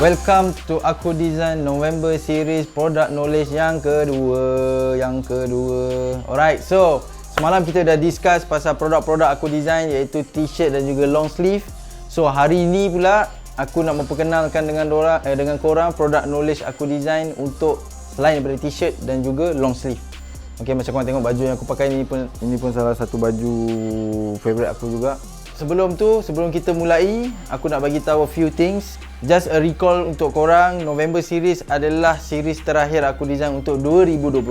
Welcome to Aku Design November series product knowledge yang kedua. Alright, so semalam kita dah discuss pasal produk-produk Aku Design, iaitu t-shirt dan juga long sleeve. So hari ni pula aku nak memperkenalkan dengan korang produk knowledge Aku Design untuk selain daripada t-shirt dan juga long sleeve. Okay, macam korang tengok baju yang aku pakai ni pun salah satu baju favourite aku juga. Sebelum kita mulai, aku nak bagi tahu a few things. Just a recall untuk korang, November series adalah series terakhir Aku Design untuk 2021.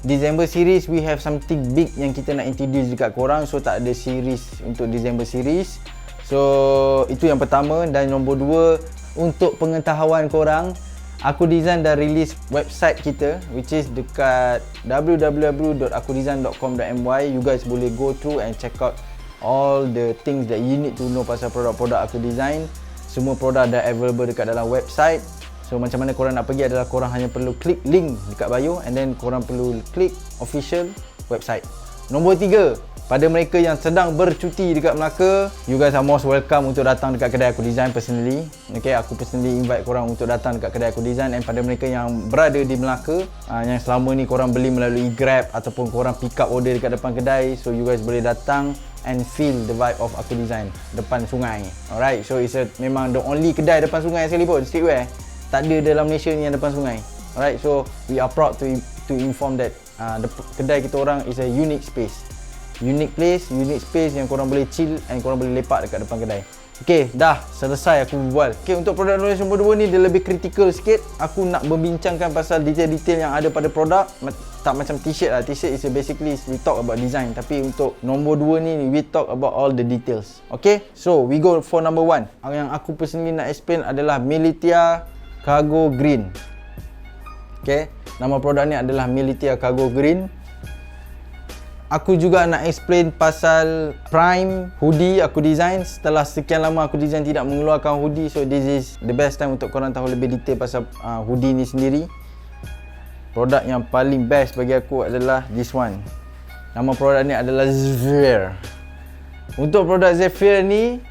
December series, we have something big yang kita nak introduce dekat korang. So tak ada series untuk December series. So itu yang pertama. Dan nombor dua, untuk pengetahuan korang, Aku Design dah release website kita, which is dekat www.akudesign.com.my. You guys boleh go through and check out all the things that you need to know pasal produk-produk Aku Design. Semua produk dah available dekat dalam website. So macam mana korang nak pergi adalah korang hanya perlu klik link dekat bio, and then korang perlu klik official website. Nombor 3, pada mereka yang sedang bercuti dekat Melaka, you guys are most welcome untuk datang dekat kedai Aku Design personally. Okay, aku personally invite korang untuk datang dekat kedai Aku Design. And pada mereka yang berada di Melaka, yang selama ni korang beli melalui Grab ataupun korang pick up order dekat depan kedai, so you guys boleh datang and feel the vibe of Aku Design depan sungai. Alright, so it's memang the only kedai depan sungai sekalipun, streetwear. Tak ada dalam Malaysia ni yang depan sungai. Alright, so we are proud to inform that the kedai kita orang is a unique space. Unique place, unique space yang korang boleh chill and korang boleh lepak dekat depan kedai. Okay, dah selesai aku berbual. Okay, untuk produk knowledge nombor 2 ni dia lebih critical sikit. Aku nak membincangkan pasal detail-detail yang ada pada produk. Tak macam t-shirt lah. T-shirt is basically we talk about design. Tapi untuk nombor 2 ni we talk about all the details. Okay, so we go for number 1. Yang aku personally nak explain adalah Militia Cargo Green. Okay, nama produk ni adalah Militia Cargo Green. Aku juga nak explain pasal Prime hoodie Aku Design. Setelah sekian lama Aku Design tidak mengeluarkan hoodie, so this is the best time untuk korang tahu lebih detail pasal hoodie ni sendiri. Produk yang paling best bagi aku adalah this one. Nama produk ni adalah Zephyr. Untuk produk Zephyr ni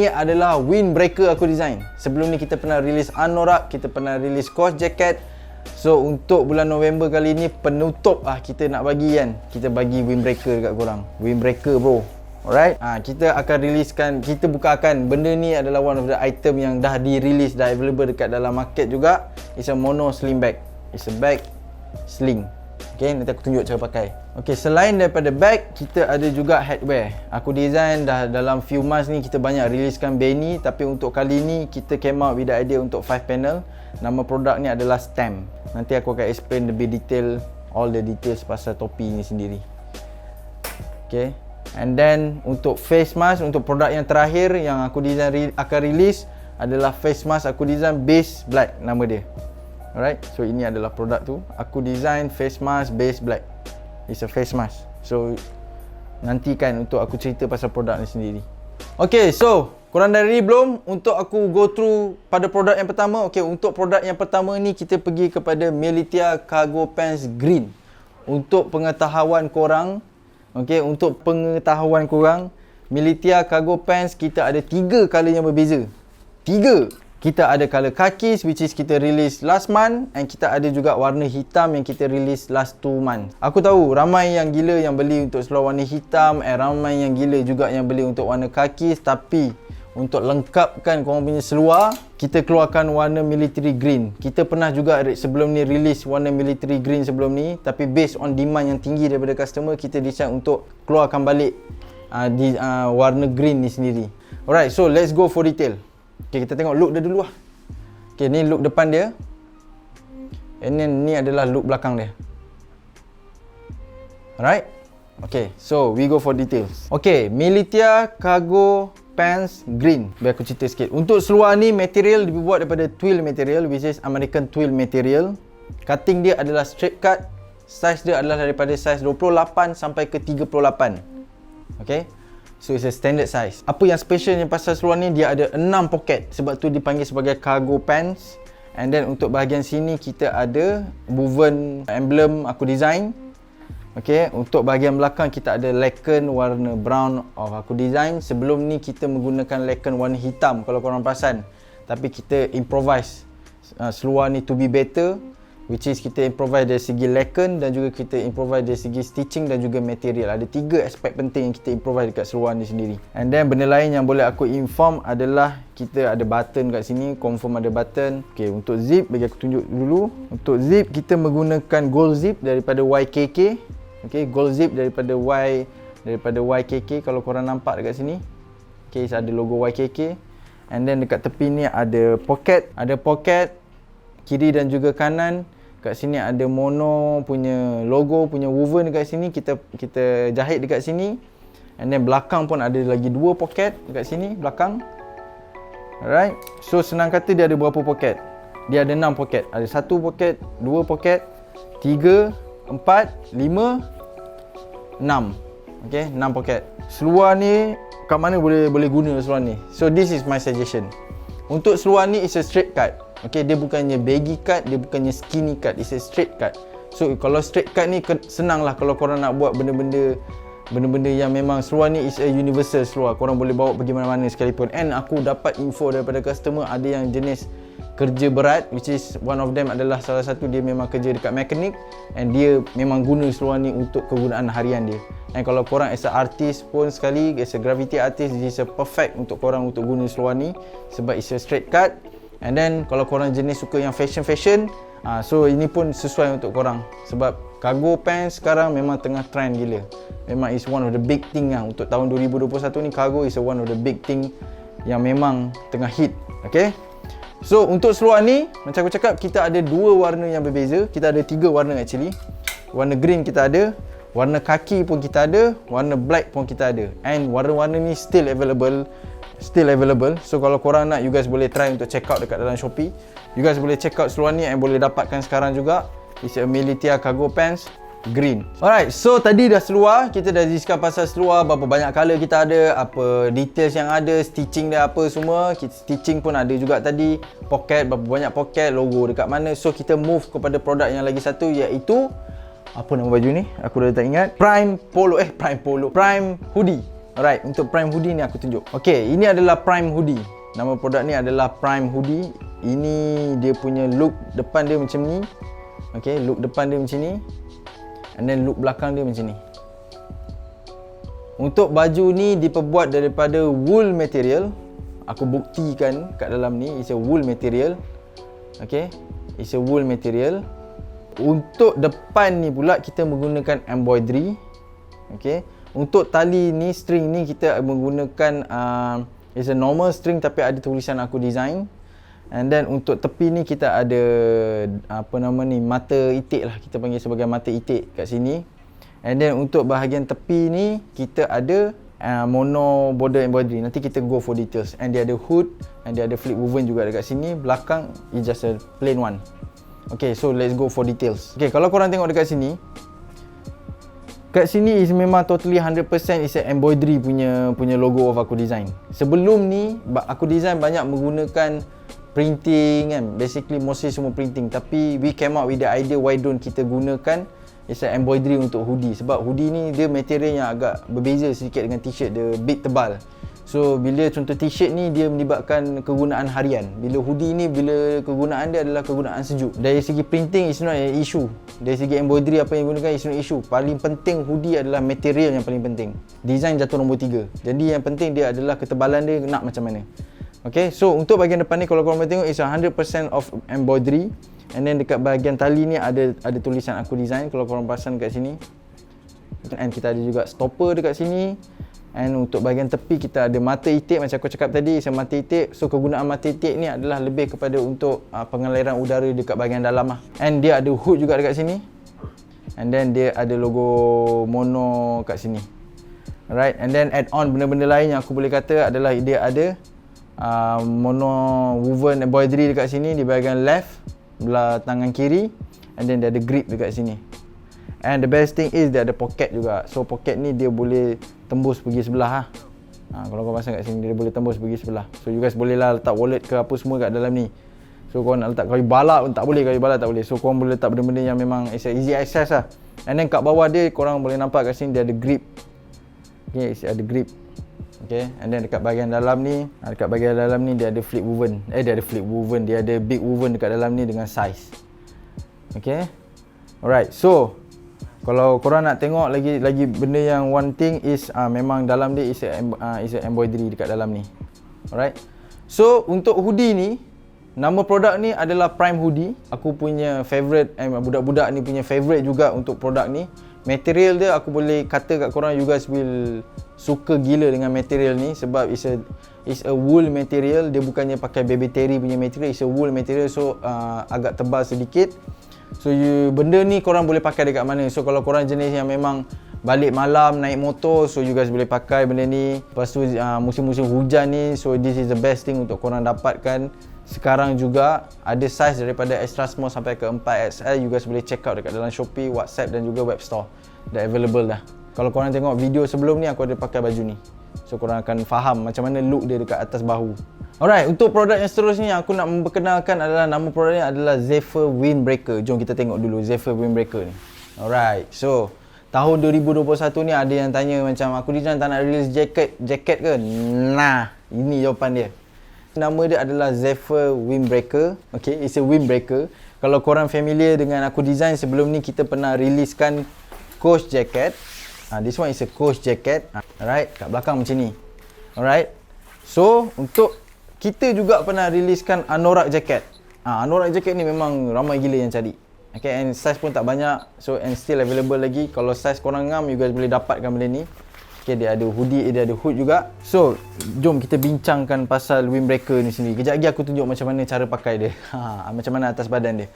adalah windbreaker Aku Design. Sebelum ni kita pernah release anorak, kita pernah release course jacket. So untuk bulan November kali ni penutup kita nak bagi kan. Kita bagi windbreaker dekat korang. Windbreaker bro. Alright. Kita akan releasekan, kita bukakan. Benda ni adalah one of the item yang dah di-release, dah available dekat dalam market juga. It's a mono sling bag. It's a bag sling. Okay, nanti aku tunjuk cara pakai. Okay, selain daripada bag, kita ada juga headwear. Aku Design dah dalam few months ni kita banyak releasekan beanie. Tapi untuk kali ni kita came out with the idea untuk 5 panel. Nama produk ni adalah Stem. Nanti aku akan explain lebih detail, all the details pasal topi ni sendiri. Okay, and then untuk face mask, untuk produk yang terakhir yang Aku Design akan release adalah face mask Aku Design Base Black, nama dia. Alright, so ini adalah produk tu, Aku Design Face Mask Base Black. It's a face mask. So nantikan untuk aku cerita pasal produk ni sendiri. Okay, so korang dah ready belum untuk aku go through pada produk yang pertama? Okay, untuk produk yang pertama ni kita pergi kepada Militia Cargo Pants Green. Untuk pengetahuan korang, Militia Cargo Pants kita ada 3 colour yang berbeza. 3. Kita ada colour khakis, which is kita release last month, and kita ada juga warna hitam yang kita release last 2 months. Aku tahu ramai yang gila yang beli untuk seluar warna hitam, ramai yang gila juga yang beli untuk warna khakis. Tapi untuk lengkapkan korang punya seluar, kita keluarkan warna military green. Kita pernah juga sebelum ni release warna military green sebelum ni, tapi based on demand yang tinggi daripada customer, kita decide untuk keluarkan balik warna green ni sendiri. Alright, so let's go for detail. Okay, kita tengok look dia dulu lah. Okay, ni look depan dia. And then ni adalah look belakang dia. Alright. Okay, so we go for details. Okay, Militia Cargo Pants Green. Biar aku cerita sikit. Untuk seluar ni material dibuat daripada twill material, which is American twill material. Cutting dia adalah straight cut. Size dia adalah daripada size 28 sampai ke 38. Okay, so it's a standard size. Apa yang specialnya pasal seluar ni, dia ada 6 poket. Sebab tu dipanggil sebagai cargo pants. And then untuk bahagian sini kita ada woven emblem Aku Design. Okay, untuk bahagian belakang kita ada lacquer warna brown of Aku Design. Sebelum ni kita menggunakan lacquer warna hitam kalau korang perasan. tapi kita improvise seluar ni to be better, which is kita improvise dari segi lacquer dan juga kita improvise dari segi stitching dan juga material. Ada 3 aspek penting yang kita improvise dekat seluar ni sendiri. And then benda lain yang boleh aku inform adalah kita ada button kat sini, confirm ada button. Okay, untuk zip bagi aku tunjuk dulu. Untuk zip kita menggunakan gold zip daripada YKK. Okay, gold zip daripada YKK kalau korang nampak dekat sini. Okay, ada logo YKK. And then dekat tepi ni ada pocket, kiri dan juga kanan. Kat sini ada mono punya logo, punya woven dekat sini, kita jahit dekat sini. And then belakang pun ada lagi 2 pocket dekat sini belakang. Alright. So senang kata dia ada berapa pocket? Dia ada 6 pocket. Ada 1 pocket, 2 pocket, 3, 4, 5, 6. Okay, 6 pocket. Seluar ni kat mana boleh guna seluar ni? So this is my suggestion. Untuk seluar ni is a straight cut. Okay, dia bukannya baggy cut, dia bukannya skinny cut, it's a straight cut. So kalau straight cut ni senang lah kalau korang nak buat benda-benda yang memang seluar ni is a universal seluar. Korang boleh bawa pergi mana-mana sekalipun. And aku dapat info daripada customer ada yang jenis kerja berat, which is one of them adalah salah satu dia memang kerja dekat mekanik and dia memang guna seluar ni untuk kegunaan harian dia. And kalau korang as a artist pun sekali, as a graffiti artist, this is a perfect untuk korang untuk guna seluar ni sebab it's a straight cut. And then kalau korang jenis suka yang fashion, so ini pun sesuai untuk korang sebab cargo pants sekarang memang tengah trend gila. Memang is one of the big thing lah untuk tahun 2021 ni. Cargo is one of the big thing yang memang tengah hit. Okay, so untuk seluar ni macam aku cakap, kita ada 2 warna yang berbeza. Kita ada 3 warna actually. Warna green kita ada, warna kaki pun kita ada, warna black pun kita ada. And warna-warna ni still available. So kalau korang nak, you guys boleh try untuk check out dekat dalam Shopee. You guys boleh check out seluar ni and boleh dapatkan sekarang juga. It's a Militia cargo pants green. Alright, so tadi dah seluar, kita dah discuss pasal seluar, berapa banyak color kita ada, apa details yang ada, stitching dia apa semua. Stitching pun ada juga tadi, pocket, berapa banyak pocket, logo dekat mana. So kita move kepada produk yang lagi satu, iaitu apa nama baju ni? Aku dah tak ingat. Prime hoodie. Alright, untuk Prime hoodie ni aku tunjuk. Okay, ini adalah Prime hoodie. Nama produk ni adalah Prime hoodie. Ini dia punya look depan dia macam ni. Okay, look depan dia macam ni. And then look belakang dia macam ni. Untuk baju ni diperbuat daripada wool material. Aku buktikan kat dalam ni, it's a wool material. Okay, it's a wool material. Untuk depan ni pula kita menggunakan embroidery. Okay, untuk tali ni, string ni kita menggunakan it's a normal string tapi ada tulisan aku design. And then untuk tepi ni kita ada mata itik lah, kita panggil sebagai mata itik kat sini. And then untuk bahagian tepi ni kita ada mono border embroidery. Nanti kita go for details. And dia ada hood and dia ada flip woven juga dekat sini. Belakang is just a plain one. Okay, so let's go for details. Okay, kalau korang tengok dekat sini, kat sini is memang totally 100% is a embroidery punya logo of aku design. Sebelum ni aku design banyak menggunakan printing kan, basically mostly semua printing. Tapi we came out with the idea, why don't kita gunakan is a embroidery untuk hoodie. Sebab hoodie ni dia material yang agak berbeza sedikit dengan t-shirt, dia bit tebal. So bila contoh t-shirt ni dia melibatkan kegunaan harian. Bila hoodie ni, bila kegunaan dia adalah kegunaan sejuk. Dari segi printing is not an issue. Dari segi embroidery apa yang digunakan is not issue. Paling penting hoodie adalah material yang paling penting. Design jatuh nombor 3. Jadi yang penting dia adalah ketebalan dia nak macam mana. Okay, so untuk bahagian depan ni kalau korang boleh tengok is 100% of embroidery. And then dekat bahagian tali ni ada tulisan aku design kalau korang perasan kat sini. And kita ada juga stopper dekat sini. And untuk bahagian tepi kita ada mata itik macam aku cakap tadi, is mata itik. So kegunaan mata itik ni adalah lebih kepada untuk pengaliran udara dekat bahagian dalam lah. And dia ada hood juga dekat sini. And then dia ada logo mono kat sini. Alright, and then add on benda-benda lain yang aku boleh kata adalah dia ada mono woven embroidery dekat sini di bahagian left, belah tangan kiri. And then dia ada grip dekat sini. And the best thing is dia ada pocket juga. So pocket ni dia boleh tembus pergi sebelah lah. Kalau kau pasang kat sini dia boleh tembus pergi sebelah. So you guys boleh lah letak wallet ke apa semua kat dalam ni. So kau nak letak kayu balak pun tak boleh, kayu balak tak boleh. So korang boleh letak benda-benda yang memang easy access lah. And then kat bawah dia korang boleh nampak kat sini dia ada grip. Okay, ada grip. Okay, and then dekat bahagian dalam ni, dia ada flip woven. Dia ada big woven dekat dalam ni dengan size. Okay. Alright, so kalau korang nak tengok lagi benda yang one thing is memang dalam dia is a embroidery dekat dalam ni. Alright. So untuk hoodie ni, nama produk ni adalah Prime Hoodie. Aku punya favourite, budak-budak ni punya favourite juga untuk produk ni. Material dia aku boleh kata kat korang, you guys will suka gila dengan material ni sebab it's a wool material. Dia bukannya pakai baby terry punya material, it's a wool material, so agak tebal sedikit. So benda ni korang boleh pakai dekat mana. So kalau korang jenis yang memang balik malam naik motor, so you guys boleh pakai benda ni. Lepas tu musim-musim hujan ni, so this is the best thing untuk korang dapatkan. Sekarang juga ada size daripada extra small sampai ke 4XL. You guys boleh check out dekat dalam Shopee, WhatsApp dan juga web store. Dah available dah. Kalau korang tengok video sebelum ni, aku ada pakai baju ni. So korang akan faham macam mana look dia dekat atas bahu. Alright, untuk produk yang seterusnya aku nak memperkenalkan adalah, nama produk ni adalah Zephyr Windbreaker. Jom kita tengok dulu Zephyr Windbreaker ni. Alright, so tahun 2021 ni ada yang tanya macam, aku design tak nak release jacket ke? Nah, ini jawapan dia. Nama dia adalah Zephyr Windbreaker. Okay, it's a windbreaker. Kalau korang familiar dengan aku design sebelum ni, kita pernah releasekan Coach jacket. This one is a Coach jacket. Alright, kat belakang macam ni. Alright. So, untuk kita juga pernah releasekan Anorak jacket. Anorak jacket ni memang ramai gila yang cari. Okay, and size pun tak banyak. So, and still available lagi. Kalau size korang ngam, you guys boleh dapatkan benda ni. Okay, dia ada hoodie, dia ada hood juga. So, jom kita bincangkan pasal windbreaker ni sendiri. Kejap lagi aku tunjuk macam mana cara pakai dia. Macam mana atas badan dia.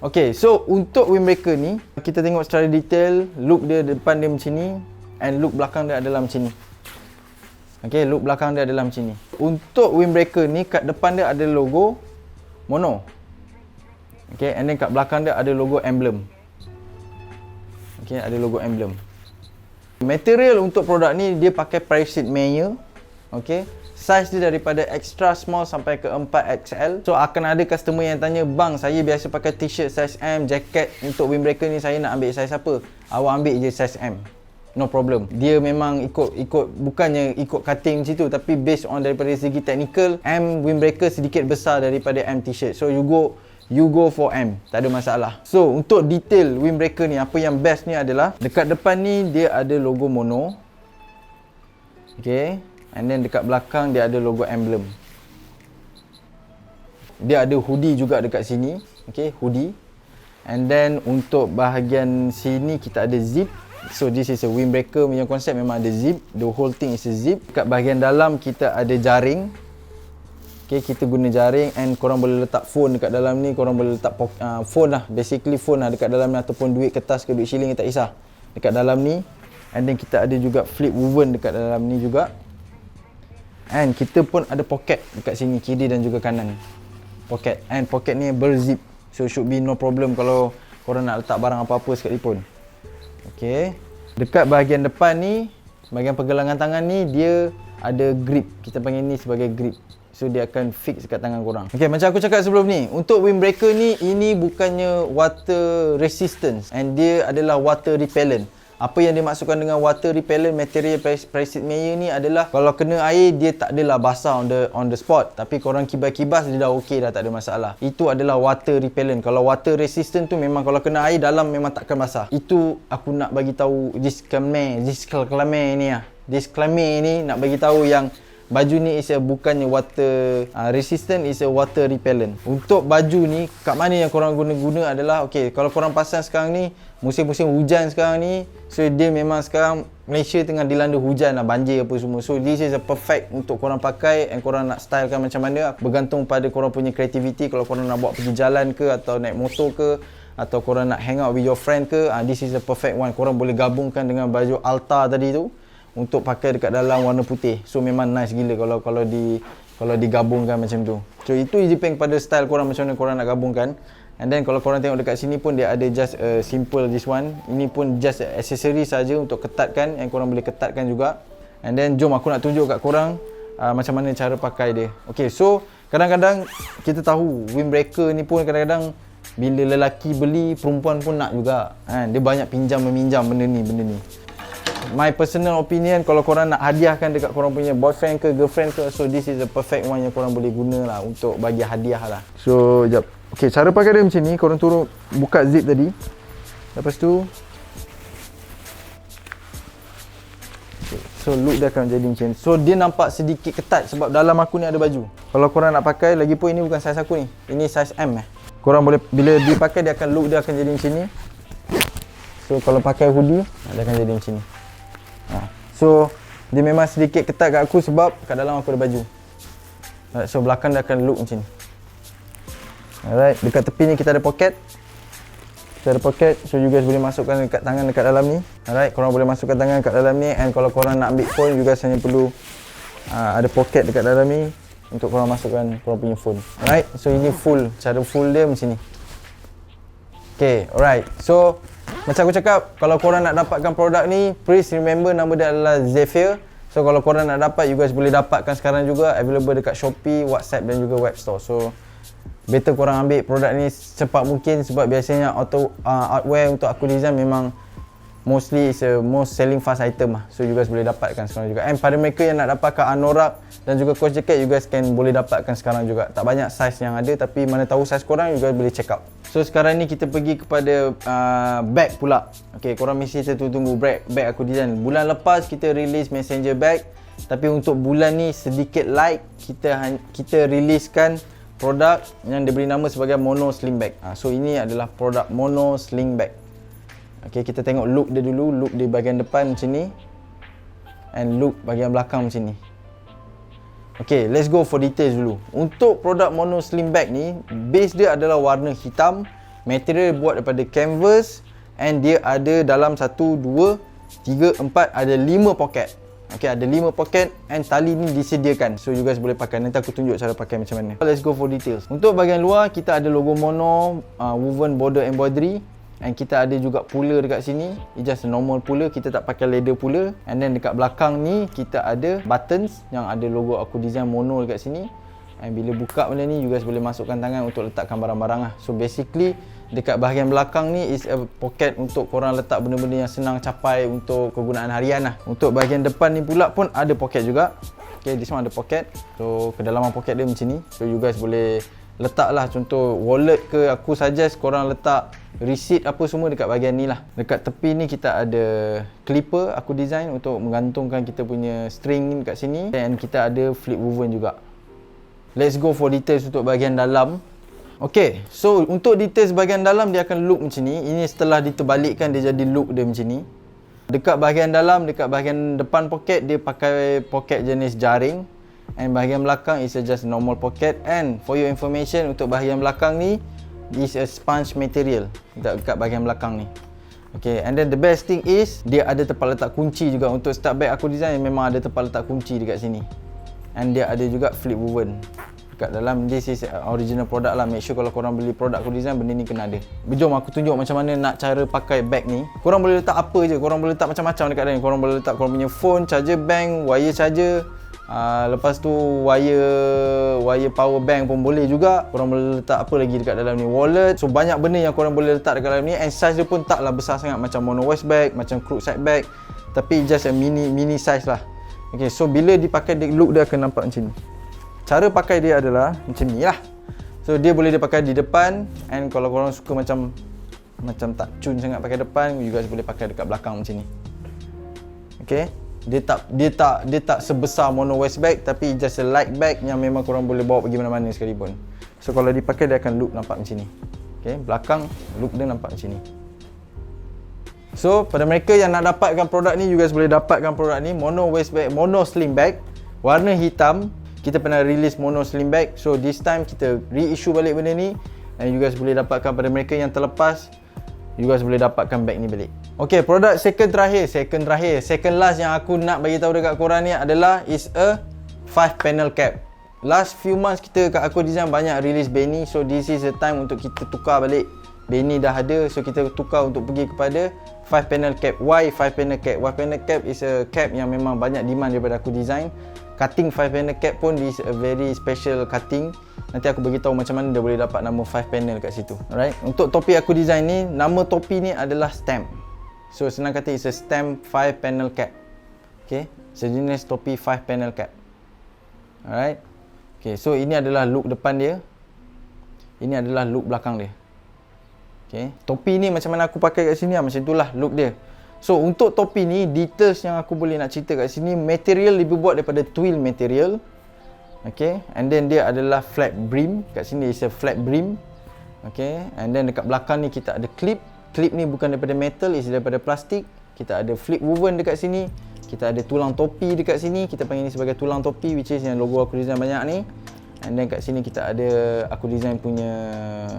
Okay, so untuk windbreaker ni, kita tengok secara detail. Look dia depan dia macam ni, and look belakang dia adalah macam ni. Okay, look belakang dia adalah macam ni. Untuk windbreaker ni, kat depan dia ada logo mono. Okay, and then kat belakang dia ada logo emblem. Okay, ada logo emblem. Material untuk produk ni dia pakai Pricey Meyer. Okay, size dia daripada extra small sampai ke 4XL. So akan ada customer yang tanya, bang, saya biasa pakai t-shirt size M, jacket untuk windbreaker ni saya nak ambil size apa? Awak ambil je size M, no problem. Dia memang ikut bukannya ikut cutting macam tu, tapi based on daripada segi technical, M windbreaker sedikit besar daripada M t-shirt. So you go for M, tak ada masalah. So untuk detail windbreaker ni, apa yang best ni adalah dekat depan ni dia ada logo mono. Okay, and then dekat belakang dia ada logo emblem. Dia ada hoodie juga dekat sini. Okay, hoodie. And then untuk bahagian sini kita ada zip. So this is a windbreaker punya konsep, memang ada zip. The whole thing is a zip. Dekat bahagian dalam kita ada jaring. Okay, kita guna jaring, and korang boleh letak phone dekat dalam ni. Korang boleh letak phone lah, basically phone lah dekat dalam ni, ataupun duit kertas ke duit shilling, tak kisah, dekat dalam ni. And then kita ada juga flip woven dekat dalam ni juga. And kita pun ada pocket dekat sini, kiri dan juga kanan. Pocket, and pocket ni berzip. So should be no problem kalau korang nak letak barang apa-apa sekalipun. Okay, dekat bahagian depan ni, bahagian pergelangan tangan ni, dia ada grip. Kita panggil ni sebagai grip. So dia akan fix kat tangan korang. Okay, macam aku cakap sebelum ni, untuk windbreaker ni, ini bukannya water resistance, and dia adalah water repellent. Apa yang dimaksudkan dengan water repellent material Pricey Meyer ni adalah, kalau kena air dia tak adalah basah on the spot, tapi korang kibas-kibas dia dah okey dah, tak ada masalah. Itu adalah water repellent. Kalau water resistant tu memang kalau kena air dalam memang takkan basah. Itu aku nak bagi tahu disclaimer ni nak bagi tahu yang baju ni bukannya water resistant, is a water repellent. Untuk baju ni, kat mana yang korang guna adalah, okay, kalau korang pasang sekarang ni, musim-musim hujan sekarang ni, so dia memang sekarang Malaysia tengah dilanda hujan lah, banjir apa semua. So this is a perfect untuk korang pakai, and korang nak stylekan macam mana, bergantung pada korang punya creativity. Kalau korang nak bawa pergi jalan ke, atau naik motor ke, atau korang nak hang out with your friend ke, this is a perfect one. Korang boleh gabungkan dengan baju Alta tadi tu untuk pakai dekat dalam warna putih. So memang nice gila kalau digabungkan macam tu. So itu depend pada style korang, macam mana korang nak gabungkan. And then kalau korang tengok dekat sini pun dia ada just a simple this one. Ini pun just accessory saja untuk ketatkan, yang korang boleh ketatkan juga. And then jom aku nak tunjuk kat korang macam mana cara pakai dia. Okay, so kadang-kadang kita tahu windbreaker ni pun kadang-kadang bila lelaki beli, perempuan pun nak juga. Dia banyak pinjam meminjam benda ni. my personal opinion, kalau korang nak hadiahkan dekat korang punya boyfriend ke girlfriend ke, so this is the perfect one yang korang boleh guna lah untuk bagi hadiah lah. So jap, okay, cara pakai dia macam ni. Korang turun, buka zip tadi, lepas tu so look dia akan jadi macam ni. So dia nampak sedikit ketat sebab dalam aku ni ada baju. Kalau korang nak pakai, lagipun ini bukan saiz aku ni, ini saiz M Korang boleh, bila dipakai dia akan look dia akan jadi macam ni. So kalau pakai hoodie, dia akan jadi macam ni. So dia memang sedikit ketat kat aku sebab kat dalam aku ada baju. So belakang dia akan look macam ni. Alright, dekat tepi ni kita ada poket. Kita ada poket, so you guys boleh masukkan dekat tangan dekat dalam ni. Alright, korang boleh masukkan tangan dekat dalam ni. And kalau korang nak ambil phone, you guys hanya perlu ada poket dekat dalam ni untuk korang masukkan korang punya phone. Alright, so ini full, cara full dia macam ni. Okay, alright. So macam aku cakap, kalau korang nak dapatkan produk ni, please remember nama dia adalah Zephyr. So kalau korang nak dapat, you guys boleh dapatkan sekarang juga, available dekat Shopee, WhatsApp dan juga web store. So better korang ambil produk ni secepat mungkin sebab biasanya outwear untuk aku design memang mostly is a most selling fast item lah. So you guys boleh dapatkan sekarang juga. And pada mereka yang nak dapatkan anorak dan juga coach jacket, you guys can boleh dapatkan sekarang juga. Tak banyak size yang ada, tapi mana tahu size korang, you guys boleh check out. So sekarang ni kita pergi kepada bag pula. Okay, korang mesti tunggu bag aku design. Bulan lepas kita release messenger bag, tapi untuk bulan ni sedikit light, kita releasekan produk yang diberi nama sebagai mono sling bag. So ini adalah produk mono sling bag. Okay, kita tengok look dia dulu. Look di bahagian depan macam ni, and look bahagian belakang macam ni. Okay, let's go for details dulu. Untuk produk mono sling bag ni, base dia adalah warna hitam, material buat daripada canvas, and dia ada dalam 1, 2, 3, 4, ada 5 poket. Okay, ada 5 poket and tali ni disediakan. So you guys boleh pakai. Nanti aku tunjuk cara pakai macam mana. Let's go for details. Untuk bahagian luar, kita ada logo mono, woven border embroidery. And kita ada juga puller dekat sini. It's just a normal puller, kita tak pakai leather puller. And then dekat belakang ni kita ada buttons yang ada logo aku design mono dekat sini. And bila buka benda ni, you guys boleh masukkan tangan untuk letakkan barang-barang lah. So basically dekat bahagian belakang ni is a pocket untuk korang letak benda-benda yang senang capai untuk kegunaan harian lah. Untuk bahagian depan ni pula pun ada pocket juga. Okay, this one ada pocket. So kedalaman pocket dia macam ni. So you guys boleh letak lah, contoh wallet ke, aku suggest korang letak receipt apa semua dekat bahagian ni lah. Dekat tepi ni kita ada clipper aku design untuk menggantungkan kita punya string dekat sini. Dan kita ada flip woven juga. Let's go for details untuk bahagian dalam. Okay, so untuk details bahagian dalam dia akan look macam ni. Ini setelah diterbalikkan dia jadi look dia macam ni. Dekat bahagian dalam, dekat bahagian depan poket, dia pakai poket jenis jaring. And bahagian belakang is just normal pocket. And for your information, untuk bahagian belakang ni is a sponge material dekat bahagian belakang ni. Okay, and then the best thing is dia ada tempat letak kunci juga. Untuk start bag aku design memang ada tempat letak kunci dekat sini. And dia ada juga flip woven dekat dalam. This is original product lah. Make sure kalau korang beli produk aku design, benda ni kena ada. Jom aku tunjuk macam mana nak cara pakai bag ni. Korang boleh letak apa je, korang boleh letak macam-macam dekat dalam ni. Korang boleh letak korang punya phone, charger bank, wire charger, lepas tu wire power bank pun boleh juga. Korang boleh letak apa lagi dekat dalam ni, wallet. So banyak benda yang korang boleh letak dekat dalam ni. And size dia pun taklah besar sangat macam mono waist bag, macam crook side bag, tapi just a mini size lah. Okay, so bila dipakai, look dia akan nampak macam ni. Cara pakai dia adalah macam ni lah. So dia boleh dipakai di depan. And kalau korang suka macam tak cun sangat pakai depan, you guys boleh pakai dekat belakang macam ni. Okay, dia tak sebesar mono waist bag, tapi just a light bag yang memang korang boleh bawa pergi mana-mana sekalipun. So kalau dipakai dia akan look nampak macam ni. Okay, belakang look dia nampak macam ni. So pada mereka yang nak dapatkan produk ni, you guys boleh dapatkan produk ni, mono waist bag, mono sling bag, warna hitam. Kita pernah release mono sling bag, so this time kita reissue balik benda ni. And you guys boleh dapatkan pada mereka yang terlepas, you guys boleh dapatkan bag ni balik. Okay, produk second last yang aku nak bagi tahu dekat korang ni adalah is a 5 panel cap. Last few months kita kat aku design banyak release beanie, so this is the time untuk kita tukar balik. Beanie dah ada, so kita tukar untuk pergi kepada 5 panel cap. Why 5 panel cap? 5 panel cap is a cap yang memang banyak demand daripada aku design. Cutting 5 panel cap pun is a very special cutting. Nanti aku bagi tahu macam mana dia boleh dapat nama 5 panel kat situ. Alright. Untuk topi aku design ni, nama topi ni adalah stamp. So senang kata it's a stem 5 panel cap. Okay, sejenis topi 5 panel cap. Alright. Okay, so ini adalah look depan dia. Ini adalah look belakang dia. Okay, topi ni macam mana aku pakai kat sini macam itulah look dia. So untuk topi ni, details yang aku boleh nak cerita kat sini, material dibuat daripada twill material. Okay, and then dia adalah flat brim. Kat sini is a flat brim. Okay, and then dekat belakang ni kita ada clip. Clip ni bukan daripada metal, is daripada plastik. Kita ada flip woven dekat sini. Kita ada tulang topi dekat sini. Kita panggil ni sebagai tulang topi, which is yang logo aku design banyak ni. And then kat sini kita ada aku design punya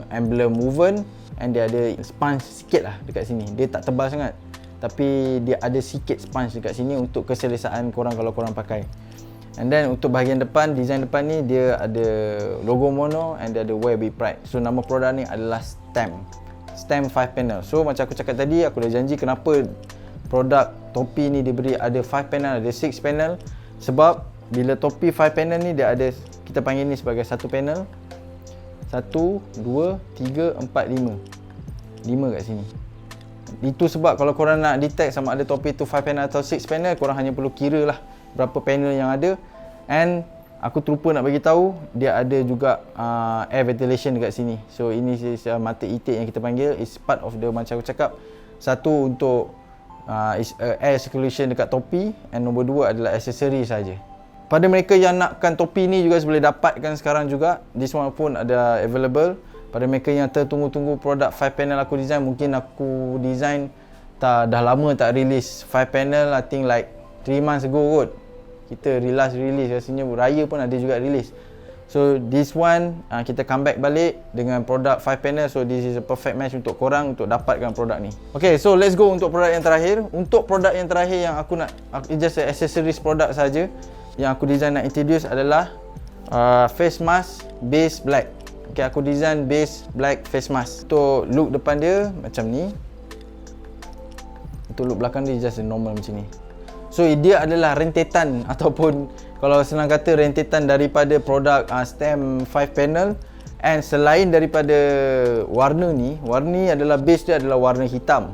emblem woven. And dia ada sponge sikit lah dekat sini. Dia tak tebal sangat, tapi dia ada sikit sponge dekat sini untuk keselesaan korang kalau korang pakai. And then untuk bahagian depan, design depan ni dia ada logo mono and dia ada wear with pride. So nama produk ni adalah Stem 5 panel. So macam aku cakap tadi, aku dah janji kenapa produk topi ni diberi ada 5 panel, ada 6 panel. Sebab bila topi 5 panel ni dia ada, kita panggil ni sebagai satu panel. 1, 2, 3, 4, 5. 5 kat sini. Itu sebab kalau korang nak detect sama ada topi tu 5 panel atau 6 panel, korang hanya perlu kira lah berapa panel yang ada. And aku terlupa nak bagi tahu, dia ada juga air ventilation dekat sini. So ini mata itik yang kita panggil, is part of the, macam aku cakap, satu untuk air circulation dekat topi, and nombor 2 adalah aksesori saja. Pada mereka yang nakkan topi ni juga boleh dapatkan sekarang juga. This one pun ada available. Pada mereka yang tertunggu-tunggu produk 5 panel aku design, mungkin aku design dah lama tak release 5 panel, I think like 3 months ago kot. Kita release rasanya raya pun ada juga release. So this one kita comeback balik dengan produk 5 panel. So this is a perfect match untuk korang untuk dapatkan produk ni. Okay, so let's go untuk produk yang terakhir. Untuk produk yang terakhir yang aku nak, just accessories produk saja yang aku design nak introduce adalah face mask base black. Okay, aku design base black face mask. Untuk look depan dia macam ni. Untuk look belakang dia just normal macam ni. So dia adalah rentetan, ataupun kalau senang kata rentetan daripada produk Stem 5 panel. And selain daripada warna ni adalah base dia adalah warna hitam.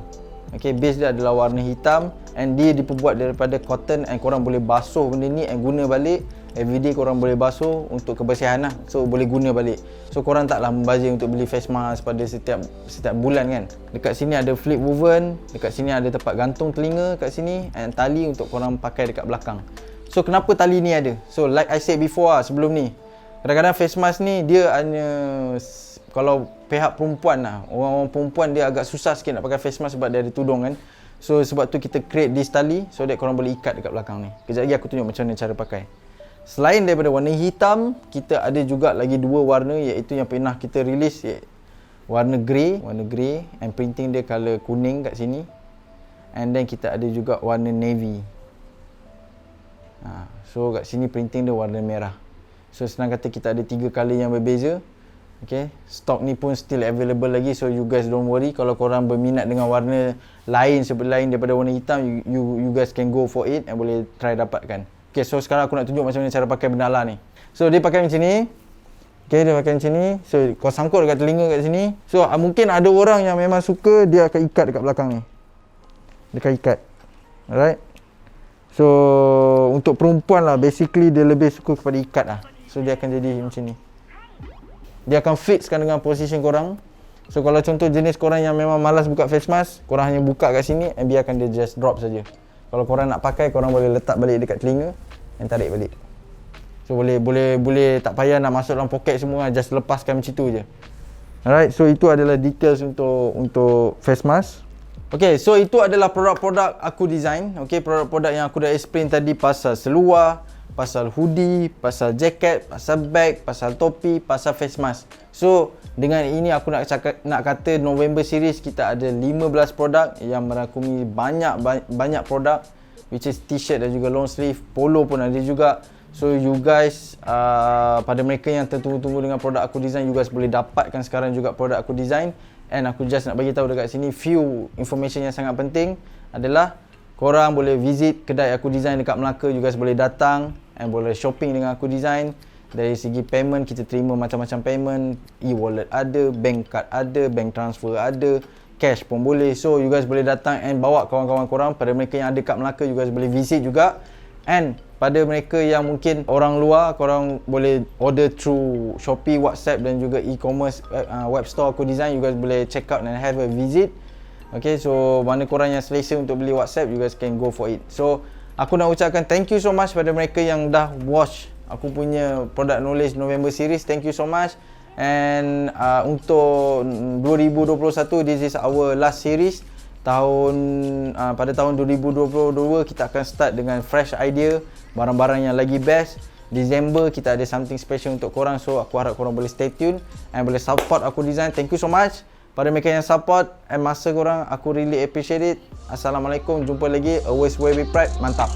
Okay, base dia adalah warna hitam and dia diperbuat daripada cotton, and korang boleh basuh benda ni and guna balik. Everyday korang boleh basuh untuk kebersihan lah. So boleh guna balik. So korang taklah membazir untuk beli face mask pada setiap bulan kan. Dekat sini ada flip woven. Dekat sini ada tempat gantung telinga kat sini, and tali untuk korang pakai dekat belakang. So kenapa tali ni ada? So like I said before sebelum ni, kadang-kadang face mask ni dia hanya, kalau pihak perempuan lah, orang-orang perempuan dia agak susah sikit nak pakai face mask sebab dia ada tudung kan. So sebab tu kita create this tali so that korang boleh ikat dekat belakang ni. Kejap lagi aku tunjuk macam mana cara pakai. Selain daripada warna hitam, kita ada juga lagi 2 warna, iaitu yang pernah kita release, warna grey and printing dia color kuning kat sini. And then kita ada juga warna navy. So kat sini printing dia warna merah. So senang kata kita ada 3 color yang berbeza. Okay, stock ni pun still available lagi, so you guys don't worry. Kalau korang berminat dengan warna lain daripada warna hitam, you guys can go for it and boleh try dapatkan. Okay, so sekarang aku nak tunjuk macam mana cara pakai bendala ni. So dia pakai macam ni. Okay, dia pakai macam ni. So kau sangkut dekat telinga kat sini. So mungkin ada orang yang memang suka, dia akan ikat dekat belakang ni. Dia akan ikat. Alright. So untuk perempuan lah, basically dia lebih suka kepada ikat lah. So dia akan jadi macam ni. Dia akan fixkan dengan position korang. So kalau contoh jenis korang yang memang malas buka face mask, korang hanya buka kat sini and biarkan dia just drop saja. Kalau korang nak pakai, korang boleh letak balik dekat telinga dan tarik balik. So boleh tak payah nak masuk dalam poket semua, just lepaskan macam tu je. Alright, so itu adalah details untuk face mask. Okay, so itu adalah produk-produk aku design. Okay, produk-produk yang aku dah explain tadi, pasal seluar, pasal hoodie, pasal jacket, pasal bag, pasal topi, pasal face mask. So dengan ini aku nak kata November series kita ada 15 produk yang merangkumi banyak produk, which is t-shirt dan juga long sleeve, polo pun ada juga. So you guys, pada mereka yang tertunggu-tunggu dengan produk aku design, you guys boleh dapatkan sekarang juga produk aku design. And aku just nak bagi tahu dekat sini few information yang sangat penting adalah korang boleh visit kedai aku design dekat Melaka. You guys boleh datang and boleh shopping dengan aku design. Dari segi payment, kita terima macam-macam payment. E-wallet ada, bank card ada, bank transfer ada. cash pun boleh. So you guys boleh datang and bawa kawan-kawan korang. Pada mereka yang ada kat Melaka, you guys boleh visit juga. And pada mereka yang mungkin orang luar, korang boleh order through Shopee, WhatsApp dan juga e-commerce web store aku design. You guys boleh check out and have a visit. Okay, so mana korang yang selesa untuk beli WhatsApp, you guys can go for it. So aku nak ucapkan thank you so much pada mereka yang dah watch aku punya Product Knowledge November series. Thank you so much. And untuk 2021, this is our last series. Pada tahun 2022 kita akan start dengan fresh idea, barang-barang yang lagi best. December kita ada something special untuk korang. So aku harap korang boleh stay tune and boleh support aku design. Thank you so much pada mereka yang support and masa korang, aku really appreciate it. Assalamualaikum, jumpa lagi. Always wear with pride. Mantap.